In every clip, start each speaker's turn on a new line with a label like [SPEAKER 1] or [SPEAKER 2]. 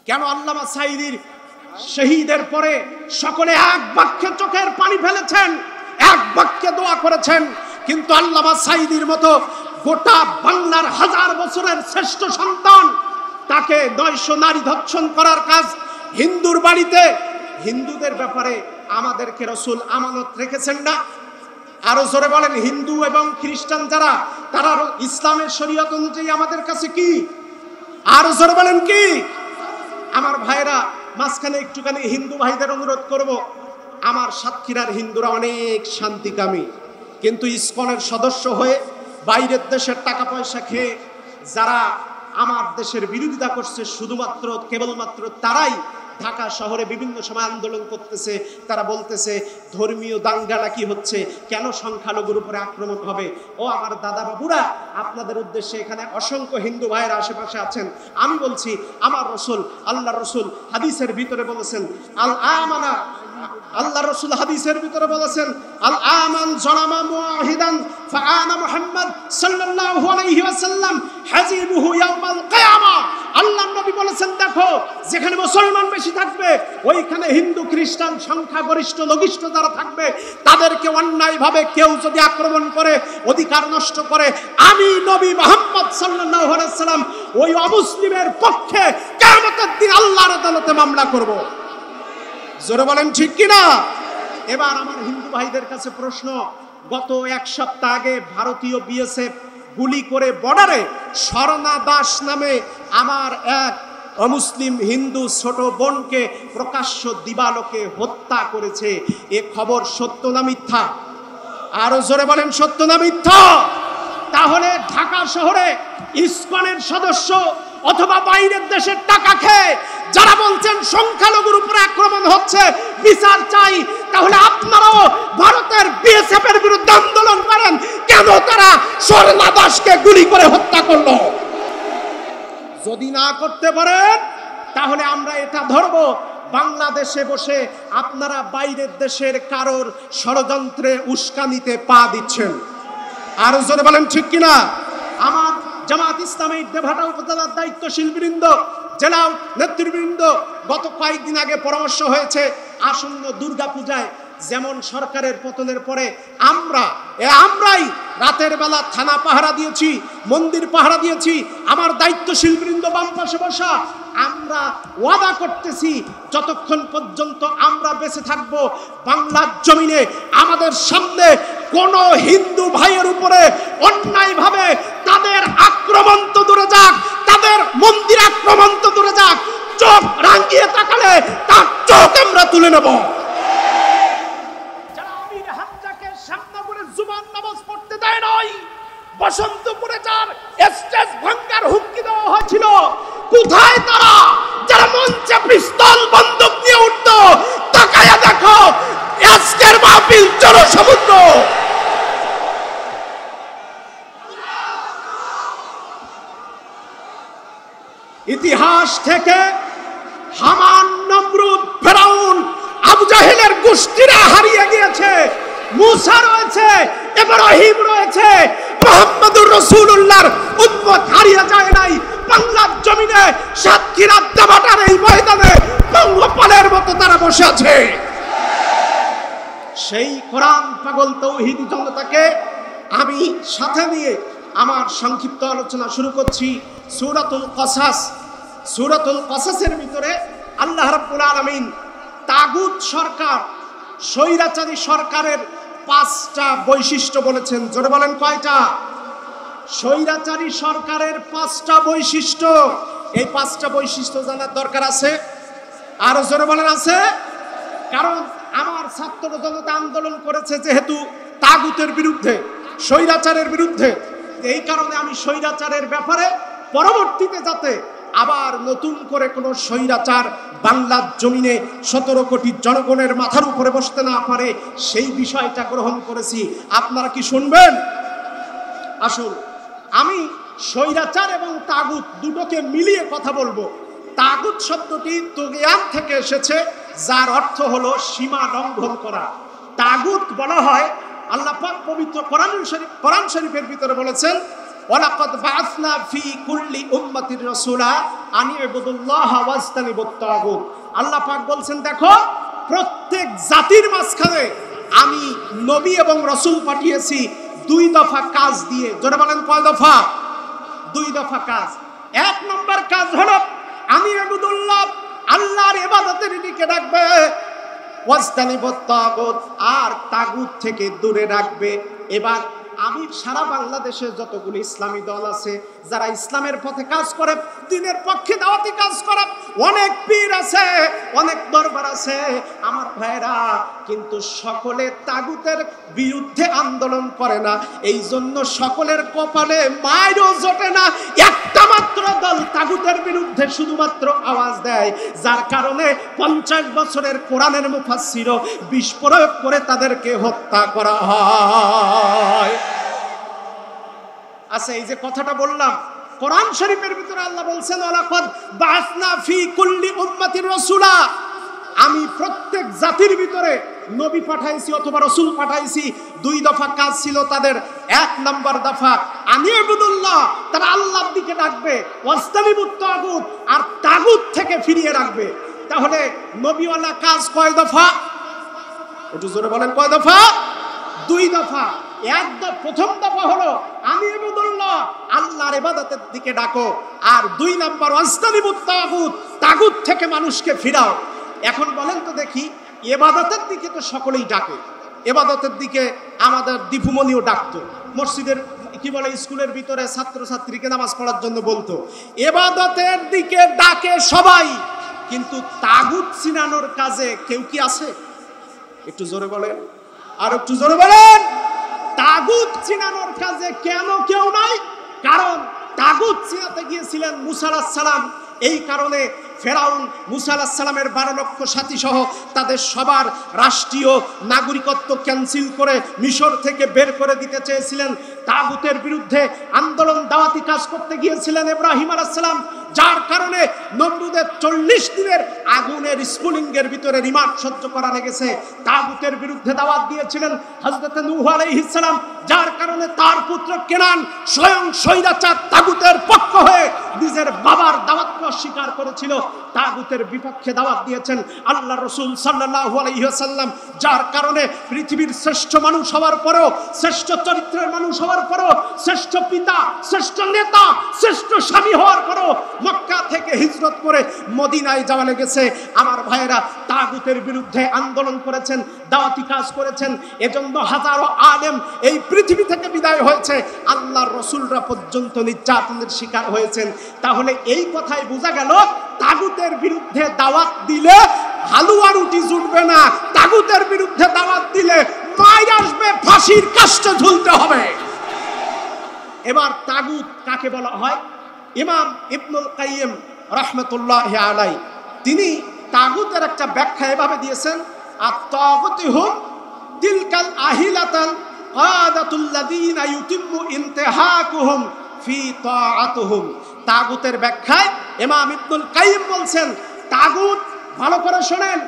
[SPEAKER 1] কেন আল্লামা সাঈদীর শহীদের পরে সকলে এক বাক্যে চোখের পানি ফেলেছেন, এক বাক্যে দোয়া করেছেন, কিন্তু আল্লামা সাঈদীর মতো গোটা বাংলার হাজার বছরের শ্রেষ্ঠ সন্তান, তাকে 900 নারী ধর্ষণ করার কাজ হিন্দুর বাড়িতে, হিন্দুদের ব্যাপারে আমাদেরকে রাসূল আমানত রেখেছেন না? আরো জোরে বলেন, হিন্দু এবং খ্রিস্টান যারা, তারা ইসলামের শরীয়ত অনুযায়ী আমাদের কাছে কি? আরো জোরে বলেন কি? আমার ভাইরা, মাঝখানে একটুখানি হিন্দু ভাইদের অনুরোধ করব, আমার সাতক্ষীরার হিন্দুরা অনেক শান্তিকামী, কিন্তু ইসকনের সদস্য হয়ে বাইরের দেশের টাকা পয়সা খেয়ে যারা আমার দেশের বিরোধিতা করছে, শুধুমাত্র কেবলমাত্র তারাই ঢাকা শহরে বিভিন্ন সময় আন্দোলন করতেছে। তারা বলতেছে ধর্মীয় দাঙ্গা নাকি হচ্ছে, কেন সংখ্যালঘুর উপরে আক্রমণ হবে? ও আমার দাদা বাবুরা, আপনাদের উদ্দেশ্যে এখানে অসংখ্য হিন্দু ভাইয়ের আশেপাশে আছেন, আমি বলছি, আমার রসুল, আল্লাহ রসুল হাদিসের ভিতরে বলেছেন, আল আমানা, আল্লাহ রসুল হাদিসের ভিতরে বলেছেন, আল আমান জানামা মুআহিদান ফাআনা মুহাম্মদ সাল্লাল্লাহু আলাইহি ওয়াসাল্লাম হাজিবুহু ইয়াউমাল কিয়ামা। আল্লাহর নবী বলেছেন, দেখো যেখানে মুসলমান বেশি থাকবে, ওইখানে হিন্দু খ্রিস্টান সংখ্যাগরিষ্ঠ লঘিষ্ঠ যারা থাকবে, তাদেরকে অন্যায়ভাবে কেউ যদি আক্রমণ করে, অধিকার নষ্ট করে, আমি নবী মুহাম্মদ সাল্লাল্লাহু আলাইহি ওয়াসাল্লাম ওই অমুসলিমের পক্ষে কিয়ামতের দিন আল্লাহর আদালতে মামলা করব। জোরে বলেন ঠিক কিনা? এবার আমার হিন্দু ভাইদের কাছে প্রশ্ন, গত এক সপ্তাহ আগে ভারতীয় বিএসএফ গুলি করে বর্ডারে স্বর্ণা দাস নামে আমার এক অমুসলিম হিন্দু ছোট বোনকে প্রকাশ্য দিবালোকে হত্যা করেছে। এ খবর সত্য না মিথ্যা? আরো জোরে বলেন, সত্য না মিথ্যা? তাহলে ঢাকা শহরে ইসকনের সদস্য অথবা বাইরের দেশের টাকা খেয়ে যারা বলছেন সংখ্যালঘুর উপরে আক্রমণ হচ্ছে, বিচার চাই, তাহলে আপনারাও ভারতের বিএসএফ এর বিরুদ্ধে আন্দোলন করেন। কেন তারা স্বর্ণা দাসকে গুলি করে হত্যা করলো? যদি না করতে পারেন, তাহলে আমরা এটা ধরবো, বাংলাদেশে বসে আপনারা বাইরের দেশের কারোর ষড়যন্ত্রে উস্কানিতে পা দিচ্ছেন। আরো জোরে বলেন ঠিক কিনা? আমার জামাত ইসলামী দেভাটা উপজেলার দায়িত্বশীল বৃন্দ, জেলা নেতৃবৃন্দ, গত কয়েকদিন আগে পরামর্শ হয়েছে, আসন্ন দুর্গা পূজায় যেমন সরকারের পতনের পরে আমরাই রাতের বেলা থানা পাহারা দিয়েছি, মন্দির পাহারা দিয়েছি, আমার দায়িত্বশীল বৃন্দ বাম পাশে বসা, আমরা ওয়াদা করতেছি যতক্ষণ পর্যন্ত আমরা বেঁচে থাকব, বাংলার জমিনে আমাদের সামনে কোন হিন্দু ভাইয়ের উপরে অন্যায়ভাবে তাদের আক্রমণ তো দূরে যাক, তাদের মন্দির আক্রমণ তো দূরে যাক, চোখ রাঙিয়ে তাকালে তার চোখ আমরা তুলে নেব। যারা আমির হামজাকে সামনে করে জুমার নামাজ পড়তে দেয় নাই, বসন্তপুরে যার স্টেজ ভাঙার হুমকি দেওয়া হয়েছিল, কোথায় তারা? যারা মঞ্চে পিস্তল বন্দুক নিয়ে উঠত, তাকায়া দেখো আজকের মাহফিল জনসমুদ্র। ইতিহাস থেকে হামান, নমরুদ, ফেরাউন, আবু জাহেলের গোষ্ঠীরা হারিয়ে গিয়েছে, মুসা রয়েছে, ইব্রাহিম রয়েছে, মুহাম্মদুর রাসূলুল্লাহর উম্মত হারিয়ে যায় নাই। বাংলার জমিনে সাতক্ষীরা দেভাটার এই ময়দানে পঙ্গপালের মতো তারা বসে আছে। সেই কোরআন পাগল তৌহিদি জনতাকে আমি সাথে নিয়ে আমার সংক্ষিপ্ত আলোচনা শুরু করছি। সূরাতুল কসাস, সূরাতুল কসাসের ভিতরে আল্লাহ রাব্বুল আলামিন তাগুত সরকার, স্বৈরাচারী সরকারের 5টা বৈশিষ্ট্য বলেছেন। জোরে বলেন, কয়টা? স্বৈরাচারী সরকারের 5টা বৈশিষ্ট্য। এই 5টা বৈশিষ্ট্য জানার দরকার আছে। আরো জোরে বলেন, আছে? কারণ আমার ছাত্র জনতা আন্দোলন করেছে যেহেতু তাগুতের বিরুদ্ধে, স্বৈরাচারের বিরুদ্ধে, এই কারণে আমি স্বৈরাচারের ব্যাপারে পরবর্তীতে যাতে আবার নতুন করে কোনো স্বৈরাচার বাংলার জমিনে 17 কোটি জনগণের মাথার উপরে বসতে না পারে, সেই বিষয়টা গ্রহণ করেছি। আপনারা কি শুনবেন? আসুন, আমি স্বৈরাচার এবং তাগুত দুটোকে মিলিয়ে কথা বলবো। তাগুত শব্দটি তুগয়ান থেকে এসেছে, যার অর্থ হলো সীমা লঙ্ঘন করা। তাগুত বলা হয়, আল্লাহ পাক পবিত্র কোরআন শরীফের ভিতরে বলেছেন, ওয়ালাকাদ বাআসনা ফি কুল্লি উম্মাতির রাসূলা আন ইবুদুল্লাহ ওয়াজতানিবুত তাগুত। আল্লাহ পাক বলছেন, দেখো প্রত্যেক জাতির মাঝখানে আমি নবী এবং রাসূল পাঠিয়েছি 2 দফা কাজ দিয়ে। জোরে বলেন কয় দফা? 2 দফা কাজ। 1 নম্বর কাজ হলো আমি ইবুদুল্লাহ, আল্লাহর ইবাদতের দিকে ডাকবে, ওয়াজতানিবুত তাগুত, আর তাগুত থেকে দূরে রাখবে। এবার আমি সারা বাংলাদেশে যতগুলো ইসলামী দল আছে, যারা ইসলামের পথে কাজ করে, দ্বীনের পক্ষে দাওয়াতি কাজ করে, অনেক পীর আছে, অনেক দরবার আছে আমার ভাইরা, কিন্তু সকলে তাগুতের বিরুদ্ধে আন্দোলন করে না। এই জন্য সকলের কপালে মাইরও জোটে না। একটা মাত্র দল তাগুতের বিরুদ্ধে শুধুমাত্র আওয়াজ দেয়, যার কারণে 50 বছরের কোরআনের মুফাসসিরও বিষ প্রয়োগ করে তাদেরকে হত্যা করা হয়। আচ্ছা, এই যে কথাটা বললাম, কোরআন শরীফের ভিতরে আল্লাহ বলছেন, ওয়ালাকাদ বাআসনা ফি কুল্লি উম্মাতির রাসূলা, আমি প্রত্যেক জাতির ভিতরে নবী পাঠাইছি অথবা রাসূল পাঠাইছি। 2 দফা কাজ ছিল তাদের। 1 নম্বর দফা আনি ইবুদুল্লাহ, তারা আল্লাহর দিকে ডাকবে, ওয়াজতানিবুত তাগুত, আর তাগুত থেকে ফিরিয়ে রাখবে। তাহলে নবীওয়ালা কাজ কয় দফা? একটু জোরে বলেন, কয় দফা? 2 দফা। প্রথম দফা হলো আমি ইবুদুল্লাহ, আল্লাহর ইবাদতের দিকে ডাকো, আর 2 নম্বর ওয়াজতানিবুত তাগুত, তাগুত থেকে মানুষকে ফিরাও। এখন বলেন তো দেখি, ইবাদতের দিকে তো সকলেই ডাকে, ইবাদতের দিকে আমাদের দীপুমণিও ডাকতো, মসজিদের কি বলে স্কুলের ভিতরে ছাত্রছাত্রীকে নামাজ পড়ার জন্য বলতো, ইবাদতের দিকে ডাকে সবাই, কিন্তু তাগুত চিনানোর কাজে কেউ কি আছে? একটু জোরে বলেন, আর একটু জোরে বলেন। তাগুত চিনানোর কাজে কেন কেউ নাই? কারণ তাগুত চিনাতে গিয়েছিলেন মুসা আলাইহিস সালাম। এই কারণে ফেরাউন মুসা আলাইহিস সালামের 12 লক্ষ সাথী সহ তাদের সবার রাষ্ট্রীয় নাগরিকত্ব ক্যান্সেল করে মিশর থেকে বের করে দিতে চেয়েছিলেন। তাগুতের বিরুদ্ধে আন্দোলন দাওয়াতি কাজ করতে গিয়েছিলেন ইব্রাহিম আলাইহিস সালাম, যার কারণে নমরুদের 40 দিনের আগুনের স্ফুলিঙ্গের ভিতরে রিমান্ড সহ্য করা লেগেছে। তাগুতের বিরুদ্ধে দাওয়াত দিয়েছিলেন হযরত নূহ আলাইহিস সালাম, যার কারণে তার পুত্র কেনান স্বয়ং স্বৈরাচার তাগুতের পক্ষ হয়ে নিজের বাবার দাওয়াতকে অস্বীকার করেছিল। তাগুতের বিপক্ষে দাওয়াত দিয়েছেন আল্লাহর রাসূল সাল্লাল্লাহু আলাইহি ওয়াসাল্লাম, যার কারণে পৃথিবীর শ্রেষ্ঠ মানুষ হওয়ার পরেও, শ্রেষ্ঠ চরিত্রের মানুষ হওয়ার পরেও, শ্রেষ্ঠ পিতা, শ্রেষ্ঠ নেতা, শ্রেষ্ঠ স্বামী হওয়ার পরেও মক্কা থেকে হিজরত করে মদিনায় যাওয়া লেগেছে। আমার ভাইয়েরা তাগুতের বিরুদ্ধে আন্দোলন করেছেন, দাওয়াতি কাজ করেছেন, এজন্য হাজারো আলেম এই পৃথিবী থেকে বিদায় হয়েছে, আল্লাহর রাসূলরা পর্যন্ত নির্যাতনের শিকার হয়েছেন। তাহলে এই কথাই বোঝা গেল, তাগুতের বিরুদ্ধে দাওয়াত দিলে হালুয়া রুটি জুটবে না, তাগুতের বিরুদ্ধে দাওয়াত দিলে মাইর আসবে, ফাঁসির কাস্টে ঝুলতে হবে। এবার তাগুত কাকে বলা হয়? ইমাম ইবনুল কাইয়িম রাহমাতুল্লাহি আলাইহি তিনি তাগুতের একটা ব্যাখ্যা এভাবে দিয়েছেন, আত-তাগুতুহুম তিলকাল আহিলাতাল কাদাতুল্লাযিনা ইউতিম্মু ইনতিহাকুহুম ফি তাআতুহুম। তাগুতের ব্যাখ্যায় ইমাম ইবনুল কাইয়িম বলছেন, তাগুত, ভালো করে শোনেন,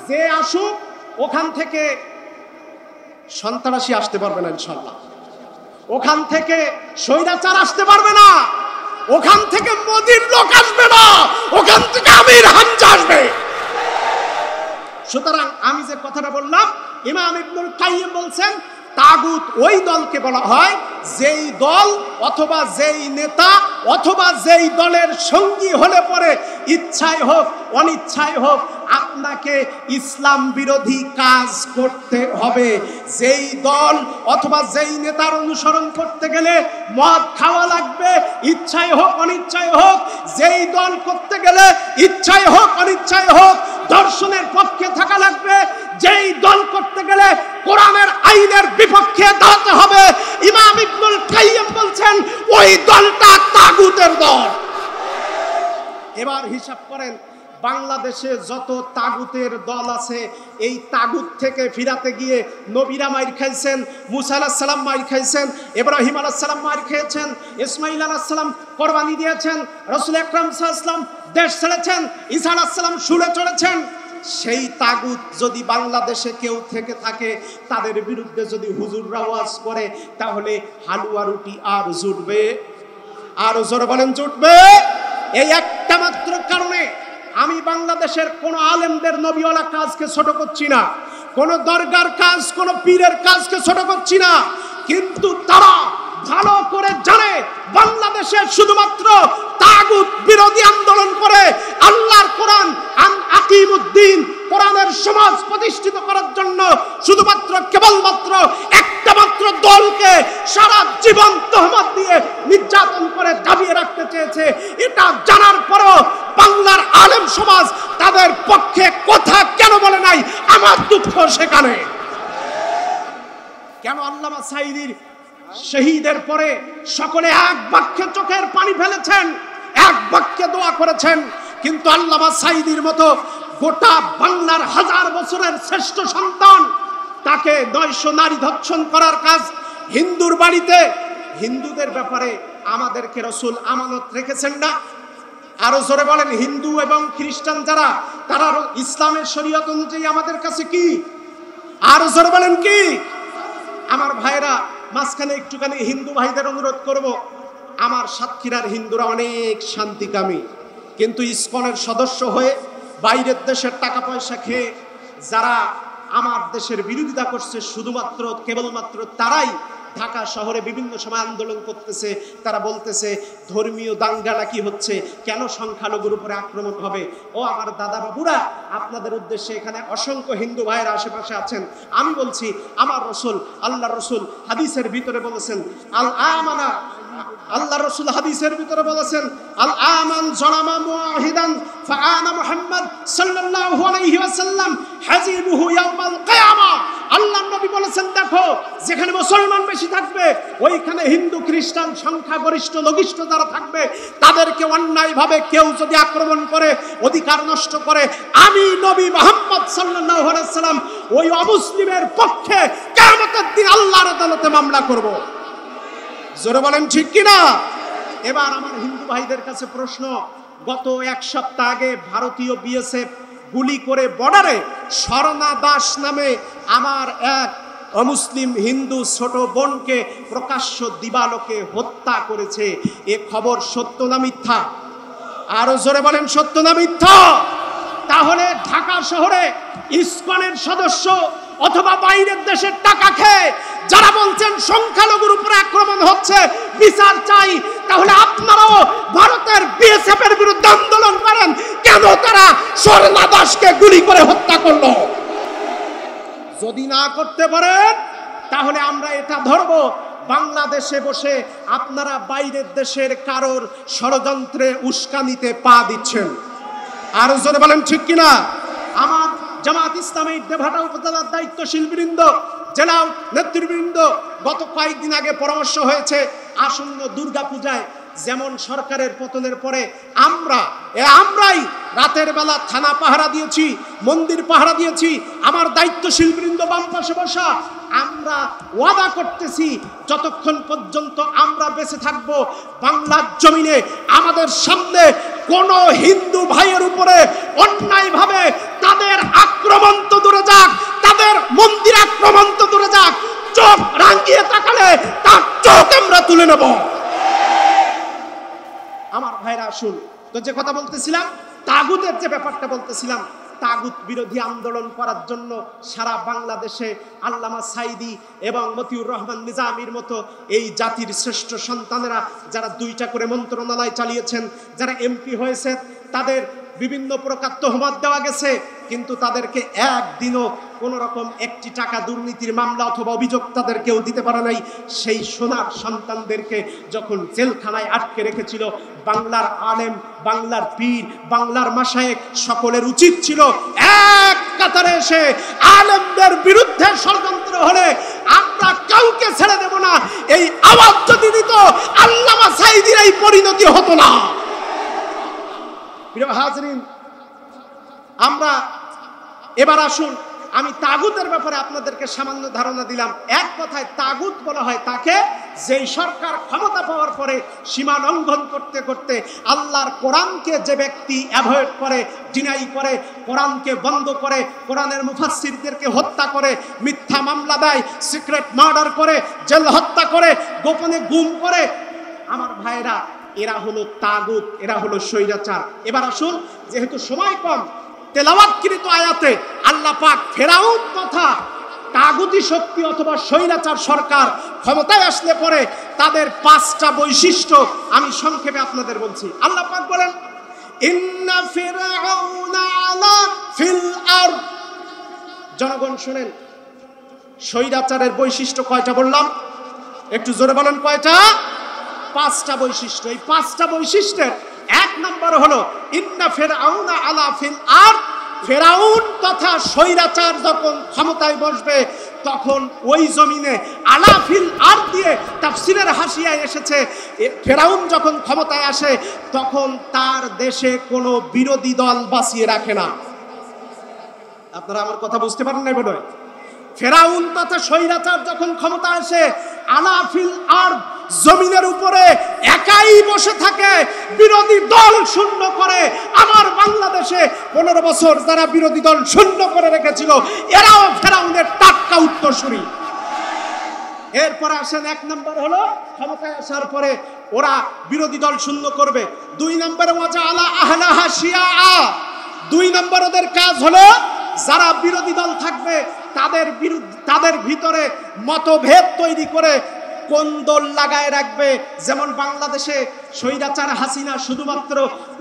[SPEAKER 1] যে আসুক ওখান থেকে সন্ত্রাসী আসতে পারবে না ইনশাআল্লাহ, ওখান থেকে স্বৈরাচার আসতে পারবে না, ওখান থেকে মোদির লোক আসবে না, ওখান থেকে আমির হামজা আসবে। সুতরাং আমি যে কথাটা বললাম, ইমাম ইবনুল কাইয়িম বলছেন তাগুত ওই দলকে বলা হয় যেই দল অথবা যেই নেতা অথবা যেই দলের সঙ্গী হলে পরে ইচ্ছায় হোক অনিচ্ছায় হোক আপনাকে ইসলাম বিরোধী কাজ করতে হবে। যেই দল অথবা যেই নেতার অনুসরণ করতে গেলে মদ খাওয়া লাগবে, ইচ্ছায় হোক অনিচ্ছায় হোক। যেই দল করতে গেলে ইচ্ছায় হোক অনিচ্ছায় হোক দর্শনের পক্ষে থাকা লাগবে। যেই দল করতে গেলে কোরআনের আইনের বিপক্ষে দাঁড়াতে হবে। ইমাম ইবনুল কাইয়িম বলছেন ওই দলটা তাগুতের দল। এবার হিসাব করেন, বাংলাদেশে যত তাগুতের দল আছে, এই তাগুত থেকে ফিরাতে গিয়ে নবীরা মাইর খাইছেন, মুসা আলাইহিস সালাম মাইর খাইছেন, ইব্রাহিম আলাইহিস সালাম মাইর খেয়েছেন, ইসমাঈল আলাইহিস সালাম কুরবানি দিয়েছেন, রাসূল আকরাম সাল্লাল্লাহু আলাইহি ওয়াসাল্লাম দেশ ছেড়েছেন, ঈসা আলাইহিস সালাম শুলে চড়েছেন। সেই তাগুত যদি বাংলাদেশে কেউ থেকে থাকে, তাদের বিরুদ্ধে যদি হুজুররা ওয়াজ করে, তাহলে হালুয়া রুটি আর জুটবে আরো জোরে বলেন জুটবে। এই একটা মাত্র কারণে আমি বাংলাদেশের কোন আলেমদের নবীওয়ালা কাজকে ছোট করছি না, কোন দরগার কাজ, কোন পীরের কাজকে ছোট করছি না, কিন্তু তারা ভালো করে জানে বাংলাদেশে শুধুমাত্র তাগুত বিরোধী আন্দোলন করে আল্লাহর কোরআন আকিমুদ্দিন, কোরআনের সমাজ প্রতিষ্ঠিত করার জন্য শুধুমাত্র কেবলমাত্র একটা মাত্র দলকে সারা জীবন তহমত দিয়ে নির্যাতন করে দাবিয়ে রাখতে চেয়েছে। এটা জানার পরও বাংলার আলেম সমাজ তাদের পক্ষে কথা কেন বলে নাই, আমার দুঃখ সেখানে। কেন আল্লামা সাঈদীর শহীদের পরে সকলে এক বাক্যে চোখের পানি ফেলেছেন, এক বাক্যে দোয়া করেছেন, কিন্তু আল্লামা সাঈদীর মতো গোটা বাংলার হাজার বছরের শ্রেষ্ঠ সন্তান, তাকে 900 নারী ধর্ষণ করার কাজ হিন্দুর বাড়িতে, হিন্দুদের ব্যাপারে আমাদেরকে রাসূল আমানত রেখেছেন না? আরো জোরে বলেন। হিন্দু এবং খ্রিস্টান যারা, তারা ইসলামের শরীয়ত অনুযায়ী আমাদের কাছে কি? আরো জোরে বলেন কি? আমার ভাইরা, মাঝখানে একটুখানি হিন্দু ভাইদের অনুরোধ করব, আমার সাতক্ষীরার হিন্দুরা অনেক শান্তিকামী, কিন্তু ইসকনের সদস্য হয়ে বাইরের দেশের টাকা পয়সা খেয়ে যারা আমার দেশের বিরোধিতা করছে, শুধুমাত্র কেবলমাত্র তারাই ঢাকা শহরে বিভিন্ন সময় আন্দোলন করতেছে। তারা বলতেছে ধর্মীয় দাঙ্গা নাকি হচ্ছে, কেন সংখ্যালঘুর উপরে আক্রমণ হবে? ও আমার দাদা বাবুরা, আপনাদের উদ্দেশ্যে এখানে অসংখ্য হিন্দু ভাইয়ের আশেপাশে আছেন, আমি বলছি, আমার রাসূল, আল্লাহ রাসূল হাদিসের ভিতরে বলেছেন, আল আমানা, আল্লাহ রাসূল হাদিসের ভিতরে বলেছেন, আল আমান জালামা মুআহিদান ফাআনা মুহাম্মদ সাল্লাল্লাহু আলাইহি ওয়াসাল্লাম হাজিবুহু ইয়াউমাল কিয়ামা। আল্লাহর নবী বলেছেন, দেখো যেখানে মুসলমান বেশি থাকবে ওইখানে হিন্দু খ্রিস্টান সংখ্যাগরিষ্ঠ লঘিষ্ঠ যারা থাকবে, তাদেরকে অন্যায়ভাবে কেউ যদি আক্রমণ করে, অধিকার নষ্ট করে, আমি নবী মুহাম্মদ সাল্লাল্লাহু আলাইহি ওয়াসাল্লাম ওই অমুসলিমের পক্ষে কিয়ামতের দিন আল্লাহর আদালতে মামলা করব। জোরে বলেন ঠিক কিনা? এবার আমার হিন্দু ভাইদের কাছে প্রশ্ন, গত এক সপ্তাহ আগে ভারতীয় বিএসএফ গুলি করে বর্ডারে স্বর্ণা দাস নামে আমার এক অমুসলিম হিন্দু ছোট বোনকে প্রকাশ্য দিবালোকে হত্যা করেছে। এ খবর সত্য না মিথ্যা? আরো জোরে বলেন, সত্য না মিথ্যা? তাহলে ঢাকা শহরে ইসকনের সদস্য অথবা বাইরের দেশের টাকা খেয়ে যারা বলছেন সংখ্যালঘুর উপরে আক্রমণ হচ্ছে, বিচার চাই, তাহলে আপনারাও ভারতের বিএসএফ এর বিরুদ্ধে আন্দোলন করেন। কেন তারা স্বর্ণা দাসকে গুলি করে হত্যা করলো? যদি না করতে পারেন তাহলে আমরা এটা ধরবো, বাংলাদেশে বসে আপনারা বাইরের দেশের কারোর ষড়যন্ত্রে উস্কানিতে পা দিচ্ছেন। আর জোরে বলেন ঠিক কিনা? আমার জামাত ইসলামী দেভাটা উপজেলার দায়িত্বশীল বৃন্দ, জেলা নেতৃবৃন্দ, গত কয়েকদিন আগে পরামর্শ হয়েছে আসন্ন দুর্গা পূজায় যেমন সরকারের পতনের পরে আমরাই রাতের বেলা থানা পাহারা দিয়েছি, মন্দির পাহারা দিয়েছি, আমার দায়িত্বশীল বৃন্দ বাম পাশে বসা, আমরা ওয়াদা করতেছি যতক্ষণ পর্যন্ত আমরা বেঁচে থাকবো বাংলার জমিনে আমাদের সামনে কোন হিন্দু ভাইয়ের উপরে অন্যায়ভাবে তাদের আক্রমণ তো দূরে যাক, তাদের মন্দির আক্রমণ তো দূরে যাক, চোখ রাঙিয়ে তাকালে তার চোখ আমরা তুলে নেব। আমার ভাইরা আসুন, তো যে কথা বলতেছিলাম, তাগুতের যে ব্যাপারটা বলতেছিলাম, তাগুত বিরোধী আন্দোলন করার জন্য সারা বাংলাদেশে আল্লামা সাঈদী এবং মতিউর রহমান নিজামীর মতো এই জাতির শ্রেষ্ঠ সন্তানেরা যারা 2টা করে মন্ত্রণালয় চালিয়েছেন, যারা এমপি হয়েছে, তাদের বিভিন্ন প্রকার তহমত দেওয়া গেছে, কিন্তু তাদেরকে একদিনও কোন রকম একটি টাকা দুর্নীতির মামলা অথবা অভিযোগ তাদের কেউ দিতে পারে নাই। সেই সোনার সন্তানদেরকে যখন জেলখানায় আটকে রেখেছিল, বাংলার আলেম, বাংলার পীর, বাংলার মাশায়েখ সকলের উচিত ছিল এক কাতারে এসে আলেমদের বিরুদ্ধে ষড়যন্ত্র হলে আমরা কাউকে ছেড়ে দেব না, এই আওয়াজ যদি দিত আল্লামা সাঈদীর এই পরিণতি হতো না। প্রিয় হাজরিন, আমরা এবার আসুন, আমি তাগুতের ব্যাপারে আপনাদেরকে সামান্য ধারণা দিলাম। এক কথায় তাগুত বলা হয় তাকে যেই সরকার ক্ষমতা পাওয়ার পরে সীমা লঙ্ঘন করতে করতে আল্লাহর কোরআনকে যে ব্যক্তি অ্যাভয়েড করে, ডিনাই করে, কোরআনকে বন্ধ করে, কোরআনের মুফাসসিরদেরকে হত্যা করে, মিথ্যা মামলা দেয়, সিক্রেট মার্ডার করে, জেল হত্যা করে, গোপনে গুম করে। আমার ভাইরা, এরা হলো তাগুত, এরা হলো স্বৈরাচার। এবার আসুন, যেহেতু সময় কম, তেলাওয়াতকৃত আয়াতে আল্লাহ পাক ফেরাউন তথা তাগুতি শক্তি অথবা স্বৈরাচার সরকার ক্ষমতায় আসলে পরে তাদের 5টা বৈশিষ্ট্য আমি সংক্ষেপে আপনাদের বলছি। আল্লাহ পাক বলেন, ইন্না ফিরআউনা আলা ফিল আরদ। জনগণ শুনেন, স্বৈরাচারের বৈশিষ্ট্য কয়টা বললাম? একটু জোরে বলেন, কয়টা? 5টা বৈশিষ্ট্য। এই 5টা বৈশিষ্ট্যের 1 নম্বর হলো ইন্না ফিরআউনা আলা ফিল আরদ। ফেরাউন তথা স্বৈরাচার যখন ক্ষমতায় বসবে তখন ওই জমিনে, আলা ফিল আরদ দিয়ে তাফসীরের হাসিয়ায় এসেছে, ফেরাউন যখন ক্ষমতায় আসে তখন তার দেশে কোনো বিরোধী দল বাঁচিয়ে রাখে না। আপনারা আমার কথা বুঝতে পারেন না বোধহয়? ফেরাউন তথা স্বৈরাচার যখন ক্ষমতা আসে, আলা ফিল আরদ, জমিনের উপরে একাই বসে থাকে, বিরোধী দল শূন্য করে। আমার বাংলাদেশে 15 বছর যারা বিরোধী দল শূন্য করে রেখেছিল, এরাও ফেরাউনের টাটকা উত্তরসূরি। এরপরে আসেন, 1 নম্বর হলো ক্ষমতায় আসার পরে ওরা বিরোধী দল শূন্য করবে। 2 নম্বরে ওয়াজআলা আহলাহা শিয়াআ। 2 নম্বর ওদের কাজ হলো যারা বিরোধী দল থাকবে তাদের ভিতরে মতভেদ তৈরি করে কোন্দল লাগায় রাখবে। যেমন বাংলাদেশে স্বৈরাচার হাসিনা শুধুমাত্র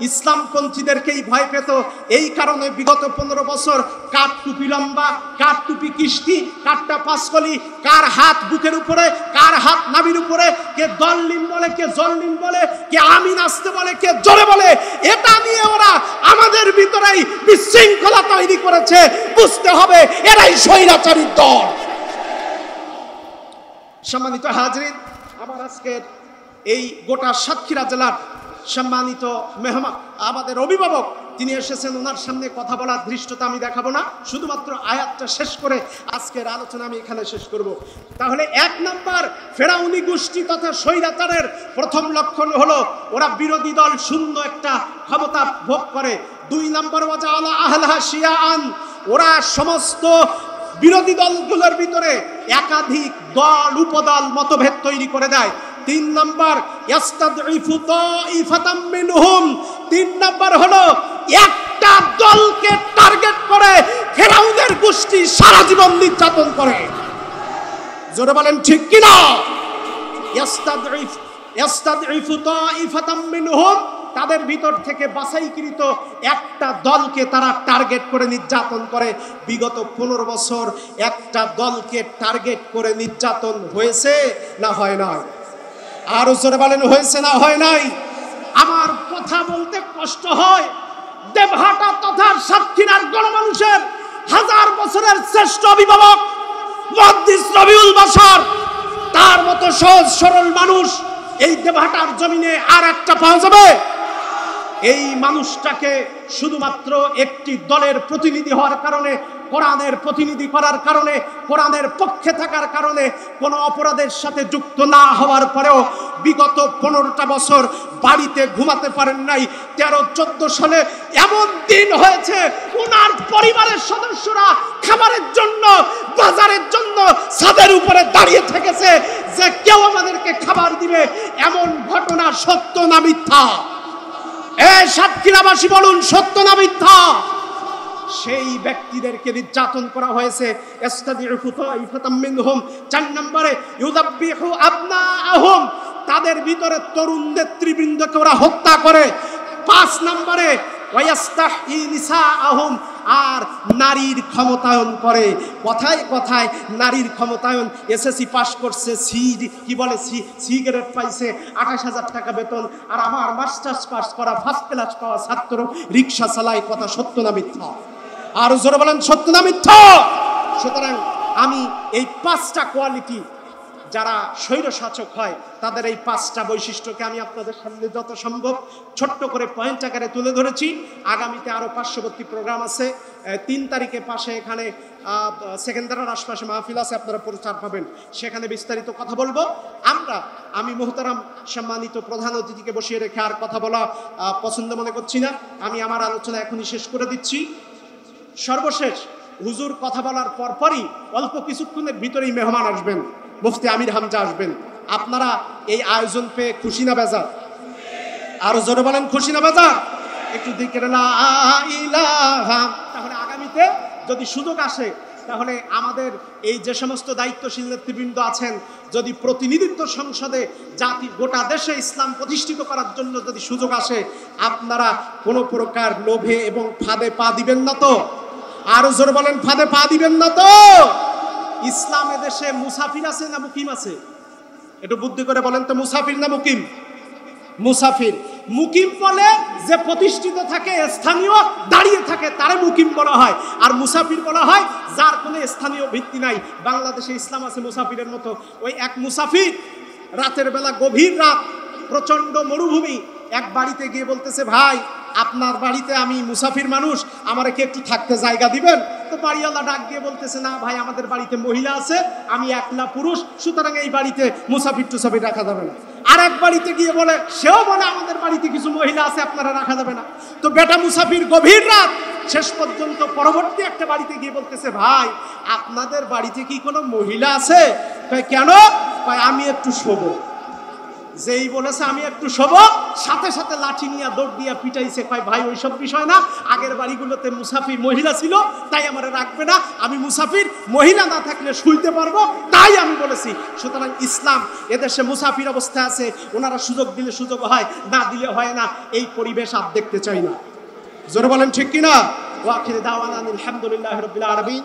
[SPEAKER 1] ইসলামপন্থীদেরকেই ভয় পেত। এই কারণে বিগত 15 বছর কার টুপি লম্বা, কার টুপি কিস্তি, কারটা পাঁচকলি, কার হাত বুকের উপরে, কার হাত নাভির উপরে, কে দললিম বলে, কে জললিম বলে, কে আমিন আসতে বলে, কে জোরে বলে, এটা নিয়ে ওরা আমাদের ভিতরেই বিশৃঙ্খলা তৈরি করেছে। বুঝতে হবে এরাই স্বৈরাচারী দল। সম্মানিত হাজরিন, আমার আজকের এই গোটা সাতক্ষীরা জেলার সম্মানিত মেহমান, আমাদের অভিভাবক, তিনি এসেছেন। ওনার সামনে কথা বলার ধৃষ্টতা আমি দেখাবো না, শুধুমাত্র আয়াতটা শেষ করে আজকের আলোচনা আমি এখানে শেষ করব। তাহলে 1 নম্বর, ফেরাউনি গোষ্ঠী তথা স্বৈরাচারের প্রথম লক্ষণ হলো ওরা বিরোধী দল শূন্য একটা ক্ষমতা ভোগ করে। 2 নম্বর, ওয়াজআলা আহলাহা শিয়াআন, ওরা সমস্ত বিরোধী দলগুলোর ভিতরে একাধিক দল উপদল মতভেদ তৈরি করে দেয়। 3 নম্বর, ইয়াস্তাদঈফু তাঈফাতাম মিনহুম। 3 নম্বর হলো একটা দলকে টার্গেট করে ফেরাউনের গোষ্ঠী সারা জীবন নির্যাতন করে। জোরে বলেন ঠিক কি না? ইয়াস্তাদঈফু তাঈফাতাম মিনহুম, তাদের ভিতর থেকে বাছাইকৃত একটা দলকে তারা টার্গেট করে নির্যাতন করে। বিগত 15 বছর একটা দলকে টার্গেট করে নির্যাতন হয়েছে না হয় নাই? আরো জোরে বলেন, হয়েছে না হয় নাই? আমার কথা বলতে কষ্ট হয়, দেবহাটা তথা সাতক্ষীরার গণমানুষের 1000 বছরের শ্রেষ্ঠ অভিভাবক মুহাদ্দিস রবিউল বাশার, তার মতো সহজ সরল মানুষ এই দেবহাটার জমিনে আর একটা পাওয়া যাবে? এই মানুষটাকে শুধুমাত্র একটি দলের প্রতিনিধি হওয়ার কারণে, কোরআনের প্রতিনিধি করার কারণে, কোরআনের পক্ষে থাকার কারণে, কোনো অপরাধের সাথে যুক্ত না হওয়ার পরেও বিগত 15টা বছর বাড়িতে ঘুমাতে পারেন নাই। 13-14 সালে এমন দিন হয়েছে ওনার পরিবারের সদস্যরা খাবারের জন্য, বাজারের জন্য ছাদের উপরে দাঁড়িয়ে থেকেছে যে কেউ আমাদেরকে খাবার দিবে। এমন ঘটনা সত্য না মিথ্যা? সাতক্ষীরাবাসী বলুন, সত্য না মিথ্যা? সেই ব্যক্তিদেরকে নির্যাতন করা হয়েছে। 4 নম্বরে, ইউযাব্বিহু আবনাআহুম, তাদের ভিতরে তরুণ নেতৃবৃন্দকে ওরা হত্যা করে। 5 নম্বরে, ওয়ায়াস্তাহয়ী নিসাআহুম, আর নারীর ক্ষমতায়ন করে। কথায় কথায় নারীর ক্ষমতায়ন। এসএসসি পাস করছে, সিগারেট পাইছে, 28,000 টাকা বেতন, আর আমার মাস্টার্স পাস করা, ফার্স্ট ক্লাস পাওয়া ছাত্র রিক্সা চালায়। কথা সত্য না মিথ্যা? আর জোরে বলেন, সত্য না মিথ্যা? সুতরাং আমি এই 5টা কোয়ালিটি, যারা স্বৈরশাসক হয় তাদের এই 5টা বৈশিষ্ট্যকে আমি আপনাদের সামনে যত সম্ভব ছোট্ট করে পয়েন্ট আকারে তুলে ধরেছি। আগামীতে আরও পার্শ্ববর্তী প্রোগ্রাম আছে। 3 তারিখে পাশে এখানে সেকেন্দারার আশপাশে মাহফিল আছে, আপনারা প্রচার পাবেন, সেখানে বিস্তারিত কথা বলবো। আমি মুহতারাম সম্মানিত প্রধান অতিথিকে বসিয়ে রেখে আর কথা বলা পছন্দ মনে করছি না। আমি আমার আলোচনা এখনই শেষ করে দিচ্ছি। সর্বশেষ, হুজুর কথা বলার পরপরই অল্প কিছুক্ষণের ভিতরেই মেহমান আসবেন, মুফতি আমির হামজা আসবেন। আপনারা এই আয়োজন পেয়ে খুশি না বেজার? আরো জোরে বলেন খুশি না বেজার? একটু দিকের লা ইলাহা। তাহলে আগামীতে যদি সুযোগ আসে, তাহলে আমাদের এই যে সমস্ত দায়িত্বশীল নেতৃবৃন্দ আছেন, যদি প্রতিনিধিত্ব সংসদে জাতি গোটা দেশে ইসলাম প্রতিষ্ঠিত করার জন্য যদি সুযোগ আসে, আপনারা কোনো প্রকার লোভে এবং ফাঁদে পা দিবেন না তো? আরো জোরে বলেন ফাঁদে পা দিবেন না তো? ইসলাম দেশে মুসাফির আছে না মুকিম আছে? একটু বুদ্ধি করে বলেন তো, মুসাফির না মুকিম? মুসাফির। মুকিম বলে যে প্রতিষ্ঠিত থাকে, স্থানীয় দাঁড়িয়ে থাকে, তারে মুকিম বলা হয়। আর মুসাফির বলা হয় যার কোনো স্থানীয় ভিত্তি নাই। বাংলাদেশে ইসলাম আছে মুসাফিরের মতো। ওই এক মুসাফির রাতের বেলা, গভীর রাত, প্রচন্ড মরুভূমি, এক বাড়িতে গিয়ে বলতেছে, ভাই আপনার বাড়িতে আমি মুসাফির মানুষ, আমারে কি একটু থাকতে জায়গা দিবেন? তো বাড়িওয়ালা ডাক দিয়ে বলতেছে, না ভাই, আমাদের বাড়িতে মহিলা আছে, আমি একলা পুরুষ, সুতরাং এই বাড়িতে মুসাফির টুসাফির রাখা যাবে না। আর এক বাড়িতে গিয়ে বলে, সেও বলে আমাদের বাড়িতে কিছু মহিলা আছে, আপনারা রাখা যাবে না। তো বেটা মুসাফির গভীর রাত, শেষ পর্যন্ত পরবর্তী একটা বাড়িতে গিয়ে বলতেছে, ভাই আপনাদের বাড়িতে কি কোনো মহিলা আছে? কেন? আমি একটু শোবো। যেই বলেছে আমি একটু শোবো, সাথে সাথে লাঠি নিয়ে দৌড় দিয়া পিটাইছে। কয় ভাই ওইসব বিষয় না, আগের বাড়িগুলোতে মুসাফির মহিলা ছিল, তাই আমার রাখবে না, আমি মুসাফির, মহিলা না থাকলে শুইতে পারবো, তাই আমি বলেছি। সুতরাং ইসলাম এদেশে মুসাফির অবস্থায় আছে, ওনারা সুযোগ দিলে সুযোগ হয়, না দিলে হয় না। এই পরিবেশ আর দেখতে চাই না। জোরে বলেন ঠিক কিনা? ওয়া আখিরু দাওয়ানা আলহামদুলিল্লাহি রাব্বিল আলামিন।